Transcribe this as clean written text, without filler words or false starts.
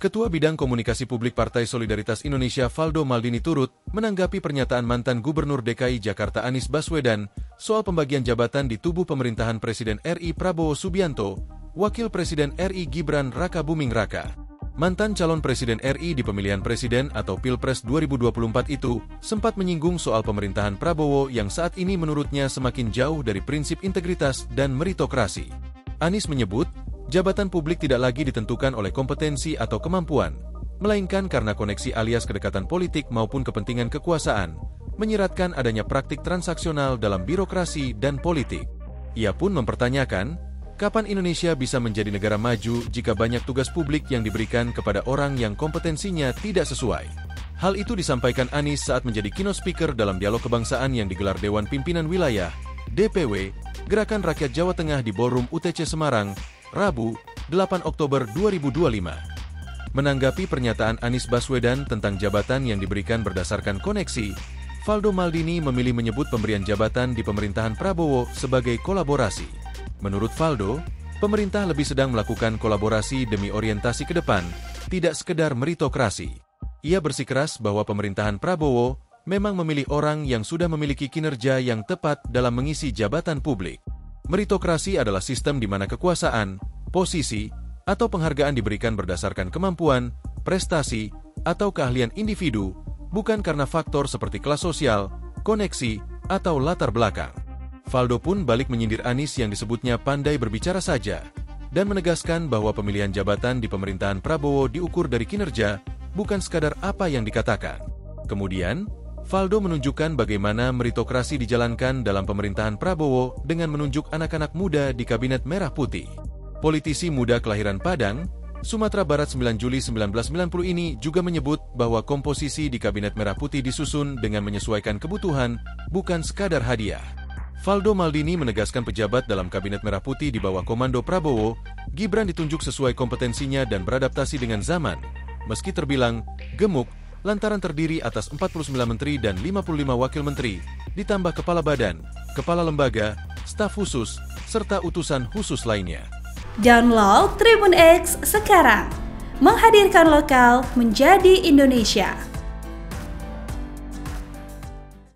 Ketua Bidang Komunikasi Publik Partai Solidaritas Indonesia Valdo Maldini turut menanggapi pernyataan mantan Gubernur DKI Jakarta Anies Baswedan soal pembagian jabatan di tubuh pemerintahan Presiden RI Prabowo Subianto, Wakil Presiden RI Gibran Raka Buming Raka. Mantan calon Presiden RI di pemilihan Presiden atau Pilpres 2024 itu sempat menyinggung soal pemerintahan Prabowo yang saat ini menurutnya semakin jauh dari prinsip integritas dan meritokrasi. Anies menyebut, jabatan publik tidak lagi ditentukan oleh kompetensi atau kemampuan, melainkan karena koneksi alias kedekatan politik maupun kepentingan kekuasaan, menyiratkan adanya praktik transaksional dalam birokrasi dan politik. Ia pun mempertanyakan, kapan Indonesia bisa menjadi negara maju jika banyak tugas publik yang diberikan kepada orang yang kompetensinya tidak sesuai. Hal itu disampaikan Anies saat menjadi keynote speaker dalam dialog kebangsaan yang digelar Dewan Pimpinan Wilayah, DPW, Gerakan Rakyat Jawa Tengah di Ballroom UTC Semarang, Rabu, 8 Oktober 2025. Menanggapi pernyataan Anies Baswedan tentang jabatan yang diberikan berdasarkan koneksi, Valdo Maldini memilih menyebut pemberian jabatan di pemerintahan Prabowo sebagai kolaborasi. Menurut Valdo, pemerintah lebih sedang melakukan kolaborasi demi orientasi ke depan, tidak sekedar meritokrasi. Ia bersikeras bahwa pemerintahan Prabowo memang memilih orang yang sudah memiliki kinerja yang tepat dalam mengisi jabatan publik. Meritokrasi adalah sistem di mana kekuasaan, posisi, atau penghargaan diberikan berdasarkan kemampuan, prestasi, atau keahlian individu, bukan karena faktor seperti kelas sosial, koneksi, atau latar belakang. Valdo pun balik menyindir Anies yang disebutnya pandai berbicara saja, dan menegaskan bahwa pemilihan jabatan di pemerintahan Prabowo diukur dari kinerja, bukan sekadar apa yang dikatakan. Kemudian, Valdo menunjukkan bagaimana meritokrasi dijalankan dalam pemerintahan Prabowo dengan menunjuk anak-anak muda di Kabinet Merah Putih. Politisi muda kelahiran Padang, Sumatera Barat 9 Juli 1990 ini juga menyebut bahwa komposisi di Kabinet Merah Putih disusun dengan menyesuaikan kebutuhan, bukan sekadar hadiah. Valdo Maldini menegaskan pejabat dalam Kabinet Merah Putih di bawah komando Prabowo, Gibran ditunjuk sesuai kompetensinya dan beradaptasi dengan zaman, meski terbilang gemuk, lantaran terdiri atas 49 menteri dan 55 wakil menteri, ditambah kepala badan, kepala lembaga, staf khusus, serta utusan khusus lainnya. Download Tribun X sekarang, menghadirkan lokal menjadi Indonesia.